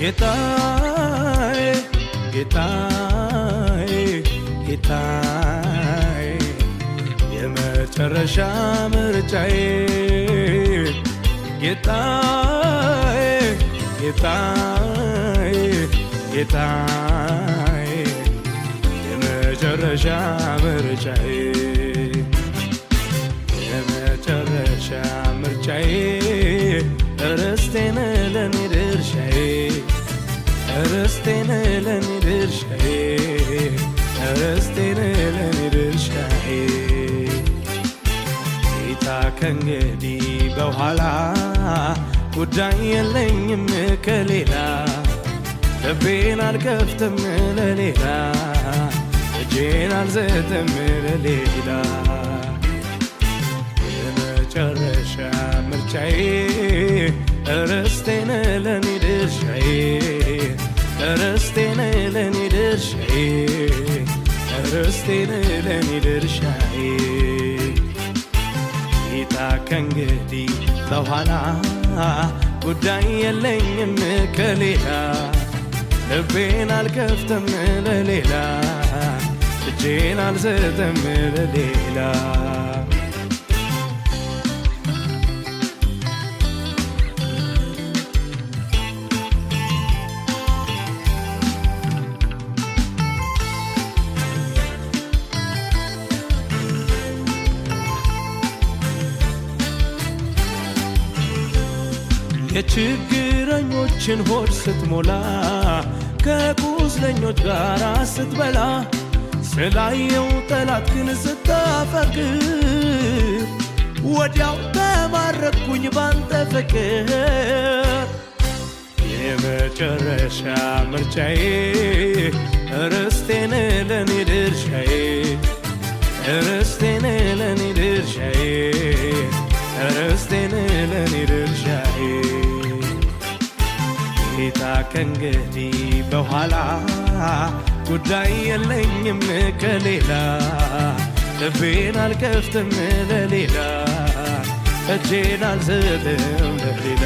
ጌታዬ ጌታዬ ጌታዬ የመጨረሻ ምርጫዬ ጌታዬ ጌታዬ ጌታዬ የመጨረሻ ምርጫዬ የመጨረሻ ምርጫዬ ርስቴን ለኔ ድርሻዬ ርስቴን ለኔ ድርሻዬ ርስቴን ለኔ ድርሻዬ ጌታ ከእንግዲህ በኋላ ጉዳይ የለኝም ከሌላ ልቤን አልከፍትም ለሌላ እጄን አልሰጥም ለሌላ የመጨረሻ ምርጫዬ ርስቴን ለኔ ድርሻዬ ርስቴን ለኔ ድርሻዬ ርስቴን ለኔ ድርሻዬ ጌታ ከእንግዲህ በኋላ ጉዳይ የለኝም ከሌላ ልቤን አልከፍትም ለሌላ እጄን አልሰጥም ለሌላ የችግረኞችን ሆድ ስትሞላ ከቁስለኞች ጋር ስትበላ ስላየው ጠላት ግን ስታፈቅር ወዲያው ተማረኩኝ ባንተ ፍቅር የመጨረሻ ምርጫዬ ርስቴን ለኔ ድርሻዬ ርስቴን ለኔ ድርሻዬ ርስቴን ለኔ ድርሻዬ ጌታ ከእንግዲህ በኋላ ጉዳይ የለኝም ከሌላ ልቤን አልከፍትም ለሌላ እጄን አልሰጥም ለሌላ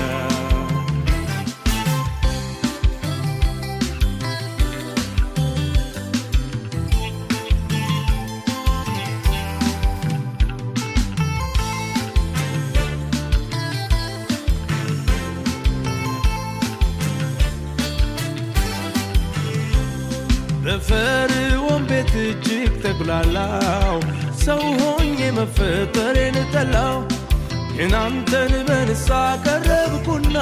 በፈርዖን ቤት እጅግ ተጉላላው ሰው ሆኜ መፈጠሬን ጠላው ግን አንተን በንስሐ ቀረብኩና